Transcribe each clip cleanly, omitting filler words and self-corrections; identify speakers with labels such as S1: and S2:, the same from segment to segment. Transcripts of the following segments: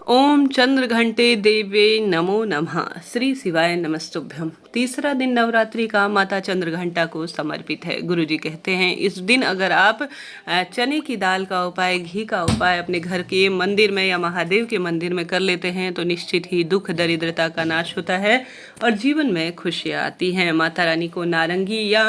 S1: ओम चंद्र घंटे देवे नमो नमः। श्री शिवाय नमस्तुभ्यम। तीसरा दिन नवरात्रि का माता चंद्र घंटा को समर्पित है। गुरुजी कहते हैं इस दिन अगर आप चने की दाल का उपाय, घी का उपाय अपने घर के मंदिर में या महादेव के मंदिर में कर लेते हैं तो निश्चित ही दुख दरिद्रता का नाश होता है और जीवन में खुशियाँ आती हैं। माता रानी को नारंगी या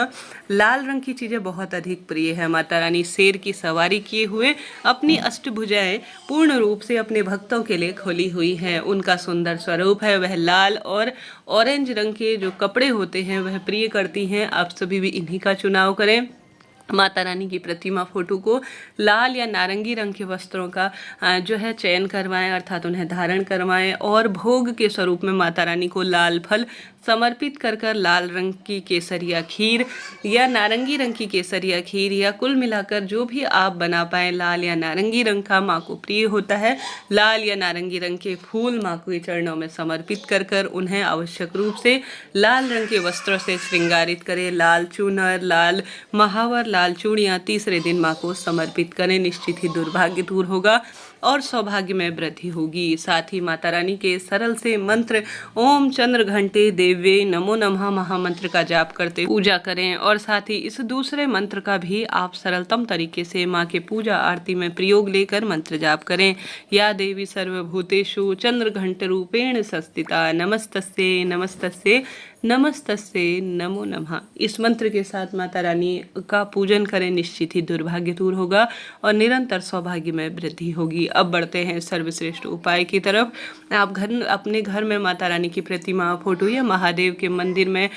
S1: लाल रंग की चीज़ें बहुत अधिक प्रिय है। माता रानी शेर की सवारी किए हुए अपनी अष्टभुजाएं पूर्ण रूप से अपने भक्तों के लिए खोली हुई हैं। उनका सुंदर स्वरूप है, वह लाल और ऑरेंज रंग के जो कपड़े होते हैं वह प्रिय करती हैं। आप सभी भी इन्हीं का चुनाव करें। माता रानी की प्रतिमा फोटो को लाल या नारंगी रंग के वस्त्रों का जो है चयन करवाएं, अर्थात उन्हें धारण करवाएं और भोग के स्वरूप में माता रानी को लाल फल समर्पित कर लाल रंग की केसरिया खीर या नारंगी रंग की केसरिया खीर या कुल मिलाकर जो भी आप बना पाएँ, लाल या नारंगी रंग का माँ को प्रिय होता है। लाल या नारंगी रंग के फूल माँ के चरणों में समर्पित कर उन्हें आवश्यक रूप से लाल रंग के वस्त्रों से श्रृंगारित करें। लाल चूनर, लाल महावर, लाल चूड़ियाँ तीसरे दिन माँ को समर्पित करें। निश्चित ही दुर्भाग्य दूर होगा और सौभाग्य में वृद्धि होगी। साथ ही माता रानी के सरल से मंत्र ओम चंद्र घंटे देवे नमो नमः महामंत्र का जाप करते पूजा करें और साथ ही इस दूसरे मंत्र का भी आप सरलतम तरीके से माँ के पूजा आरती में प्रयोग लेकर मंत्र जाप करें। या देवी सर्वभूतेषु चंद्र घंट रूपेण संस्थिता नमस्तस्ये नमस्तस्ये नमस्तस्ये नमो नमः। इस मंत्र के साथ माता रानी का पूजन करें। निश्चित ही दुर्भाग्य दूर होगा और निरंतर सौभाग्य में वृद्धि होगी। अब बढ़ते हैं सर्वश्रेष्ठ उपाय की तरफ। आप अपने घर में माता रानी की प्रतिमा, फोटो या महादेव के मंदिर में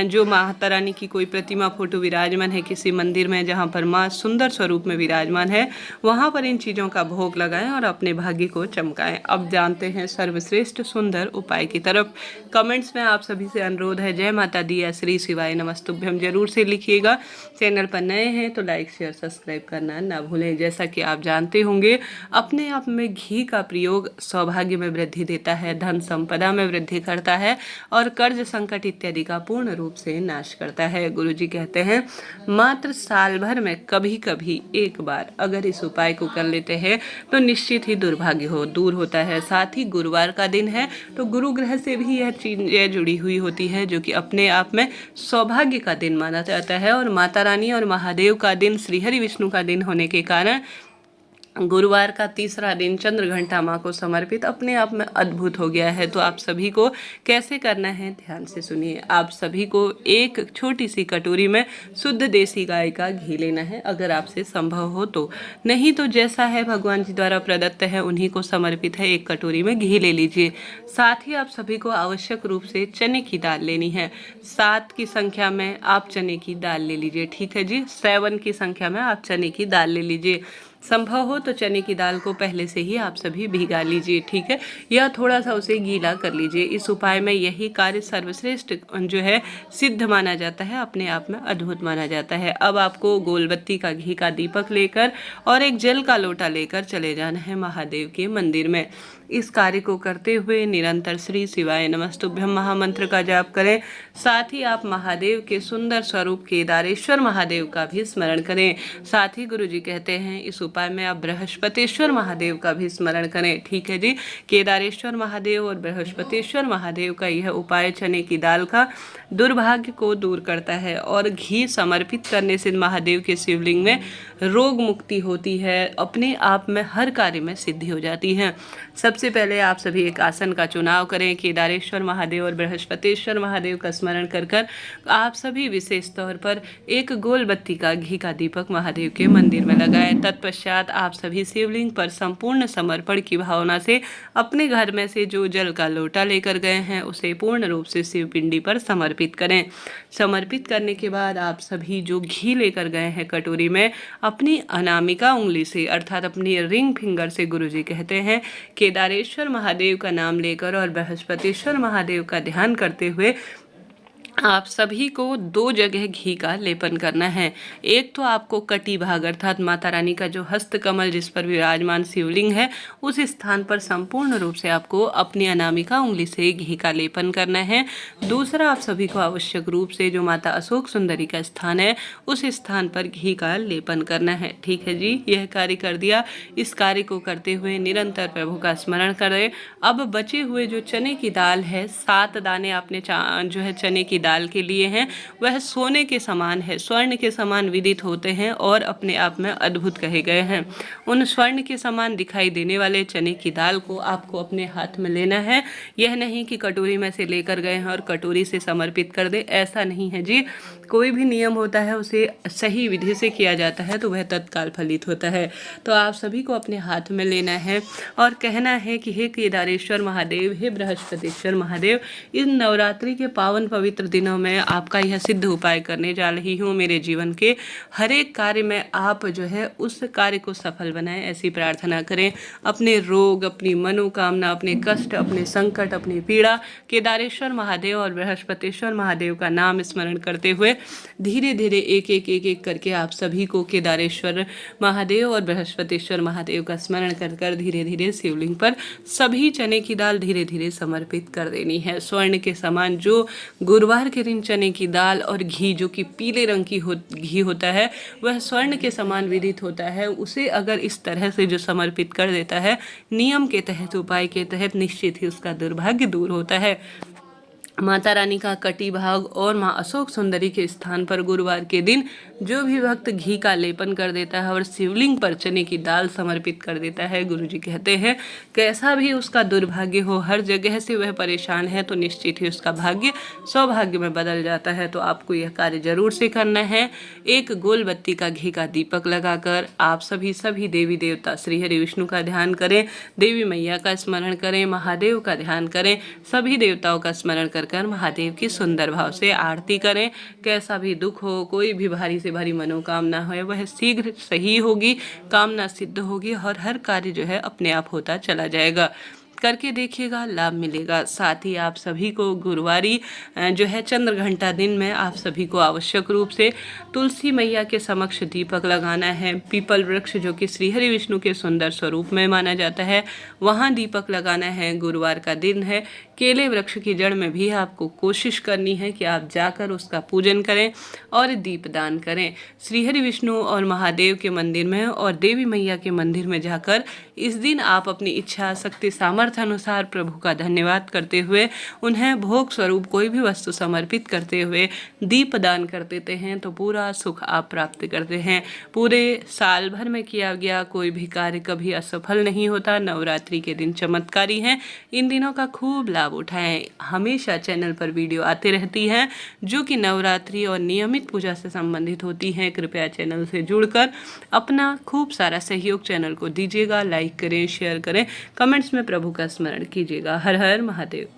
S1: जो माता रानी की कोई प्रतिमा, फोटो विराजमान है किसी मंदिर में जहाँ पर माँ सुंदर स्वरूप में विराजमान है, वहाँ पर इन चीज़ों का भोग लगाएं और अपने भाग्य को चमकाएं। अब जानते हैं सर्वश्रेष्ठ सुंदर उपाय की तरफ। कमेंट्स में आप सभी से अनुरोध है, जय माता दी या श्री शिवाय नमस्तुभ्यम जरूर से लिखिएगा। चैनल पर नए हैं तो लाइक शेयर सब्सक्राइब करना ना भूलें। जैसा कि आप जानते होंगे अपने आप में घी का प्रयोग सौभाग्य में वृद्धि देता है, धन संपदा में वृद्धि करता है और कर्ज संकट इत्यादि का पूर्ण रूप से नाश करता है। गुरुजी कहते हैं मात्र साल भर में कभी कभी एक बार अगर इस उपाय को कर लेते हैं तो निश्चित ही दुर्भाग्य दूर होता है। साथ ही गुरुवार का दिन है तो गुरु ग्रह से भी यह चीजें जुड़ी हुई होती है जो कि अपने आप में सौभाग्य का दिन माना जाता है और माता रानी और महादेव का दिन श्री हरि विष्णु का दिन होने के कारण गुरुवार का तीसरा दिन चंद्र घंटा माँ को समर्पित अपने आप में अद्भुत हो गया है। तो आप सभी को कैसे करना है ध्यान से सुनिए। आप सभी को एक छोटी सी कटोरी में शुद्ध देसी गाय का घी लेना है, अगर आपसे संभव हो तो। नहीं तो जैसा है भगवान जी द्वारा प्रदत्त है उन्हीं को समर्पित है, एक कटोरी में घी ले लीजिए। साथ ही आप सभी को आवश्यक रूप से चने की दाल लेनी है। 7 की संख्या में आप चने की दाल ले लीजिए, ठीक है जी। 7 की संख्या में आप चने की दाल ले लीजिए। संभव हो तो चने की दाल को पहले से ही आप सभी भिगा लीजिए, ठीक है, या थोड़ा सा उसे गीला कर लीजिए। इस उपाय में यही कार्य सर्वश्रेष्ठ जो है सिद्ध माना जाता है, अपने आप में अद्भुत माना जाता है। अब आपको गोलबत्ती का घी का दीपक लेकर और एक जल का लोटा लेकर चले जाना है महादेव के मंदिर में। इस कार्य को करते हुए निरंतर श्री शिवाय नमस्तुभ्यम महामंत्र का जाप करें। साथ ही आप महादेव के सुंदर स्वरूप केदारेश्वर महादेव का भी स्मरण करें। साथ ही गुरुजी कहते हैं इस उपाय में आप बृहस्पतिश्वर महादेव का भी स्मरण करें, ठीक है जी। केदारेश्वर महादेव और बृहस्पतिश्वर महादेव का यह उपाय चने की दाल का दुर्भाग्य को दूर करता है और घी समर्पित करने से महादेव के शिवलिंग में रोग मुक्ति होती है, अपने आप में हर कार्य में सिद्धि हो जाती है। सबसे पहले आप सभी एक आसन का चुनाव करें। केदारेश्वर महादेव और बृहस्पतिश्वर महादेव का स्मरण कर आप सभी विशेष तौर पर एक गोल बत्ती का घी का दीपक महादेव के मंदिर में लगाएं। तत्पश्चात आप सभी शिवलिंग पर संपूर्ण समर्पण की भावना से अपने घर में से जो जल का लोटा लेकर गए हैं उसे पूर्ण रूप से शिव पिंडी पर समर्पित करें। समर्पित करने के बाद आप सभी जो घी लेकर गए हैं कटोरी में अपनी अनामिका उंगली से अर्थात अपनी रिंग फिंगर से गुरुजी कहते हैं केदारेश्वर महादेव का नाम लेकर और बृहस्पतिश्वर महादेव का ध्यान करते हुए आप सभी को 2 जगह घी का लेपन करना है। एक तो आपको कटी भाग अर्थात माता रानी का जो हस्त कमल जिस पर विराजमान शिवलिंग है, उस स्थान पर संपूर्ण रूप से आपको अपनी अनामिका उंगली से घी का लेपन करना है। दूसरा, आप सभी को आवश्यक रूप से जो माता अशोक सुंदरी का स्थान है, उस स्थान पर घी का लेपन करना है। ठीक है जी, यह कार्य कर दिया। इस कार्य को करते हुए निरंतर प्रभु का स्मरण करें। अब बचे हुए जो चने की दाल है, 7 दाने आपने जो है चने की दाल के लिए हैं, वह सोने के समान है, स्वर्ण के समान विदित होते हैं और अपने आप में अद्भुत कहे गए हैं। उन स्वर्ण के समान दिखाई देने वाले चने की दाल को आपको अपने हाथ में लेना है। यह नहीं कि कटोरी में से लेकर गए हैं और कटोरी से समर्पित कर दे, ऐसा नहीं है जी। कोई भी नियम होता है उसे सही विधि से किया जाता है तो वह तत्काल फलित होता है। तो आप सभी को अपने हाथ में लेना है और कहना है कि हे केदारेश्वर महादेव, हे बृहस्पतिश्वर महादेव, इन नवरात्रि के पावन पवित्र दिनों में आपका यह सिद्ध उपाय करने जा रही हूँ। मेरे जीवन के हर एक कार्य में आप जो है उस कार्य को सफल बनाएं, ऐसी प्रार्थना करें। अपने रोग, अपनी मनोकामना, अपने कष्ट, अपने संकट, अपनी पीड़ा केदारेश्वर महादेव और बृहस्पतिश्वर महादेव का नाम स्मरण करते हुए धीरे धीरे एक करके आप सभी को केदारेश्वर महादेव और बृहस्पतिश्वर महादेव का स्मरण कर कर धीरे धीरे शिवलिंग पर सभी चने की दाल धीरे धीरे समर्पित कर देनी है। स्वर्ण के समान जो गुरुवार के दिन चने की दाल और घी जो कि पीले रंग की घी होता है, वह स्वर्ण के समान विदित होता है। उसे अगर इस तरह से जो समर्पित कर देता है, नियम के तहत, उपाय के तहत, निश्चित ही उसका दुर्भाग्य दूर होता है। माता रानी का कटी भाग और माँ अशोक सुंदरी के स्थान पर गुरुवार के दिन जो भी भक्त घी का लेपन कर देता है और शिवलिंग पर चने की दाल समर्पित कर देता है, गुरुजी कहते हैं कैसा भी उसका दुर्भाग्य हो, हर जगह से वह परेशान है तो निश्चित ही उसका भाग्य सौभाग्य में बदल जाता है। तो आपको यह कार्य जरूर से करना है। एक गोल बत्ती का घी का दीपक लगाकर आप सभी देवी देवता श्री हरि विष्णु का ध्यान करें, देवी मैया का स्मरण करें, महादेव का ध्यान करें, सभी देवताओं का स्मरण कर महादेव की सुंदर भाव से आरती करें। कैसा भी दुख हो, कोई भी भारी से भारी मनोकामना हो, वह शीघ्र सही होगी, कामना सिद्ध होगी और हर कार्य जो है अपने आप होता चला जाएगा। करके देखिएगा, लाभ मिलेगा। साथ ही आप सभी को गुरुवारी जो है चंद्र घंटा दिन में आप सभी को आवश्यक रूप से तुलसी मैया के समक्ष दीपक लगाना है। पीपल वृक्ष जो कि श्री हरि विष्णु के सुंदर स्वरूप में माना जाता है, वहाँ दीपक लगाना है। गुरुवार का दिन है। केले वृक्ष की जड़ में भी आपको कोशिश करनी है कि आप जाकर उसका पूजन करें और दीपदान करें। श्री हरि विष्णु और महादेव के मंदिर में और देवी मैया के मंदिर में जाकर इस दिन आप अपनी इच्छा, शक्ति, सामर्थ्य अनुसार प्रभु का धन्यवाद करते हुए उन्हें भोग स्वरूप कोई भी वस्तु समर्पित करते हुए दीपदान कर देते हैं तो पूरा सुख आप प्राप्त करते हैं। पूरे साल भर में किया गया कोई भी कार्य कभी असफल नहीं होता। नवरात्रि के दिन चमत्कारी हैं, इन दिनों का खूब लाभ उठाएं। हमेशा चैनल पर वीडियो आते रहती हैं जो कि नवरात्रि और नियमित पूजा से संबंधित होती हैं। कृपया चैनल से जुड़कर अपना खूब सारा सहयोग चैनल को दीजिएगा। लाइक करें, शेयर करें, कमेंट्स में प्रभु का स्मरण कीजिएगा। हर हर महादेव।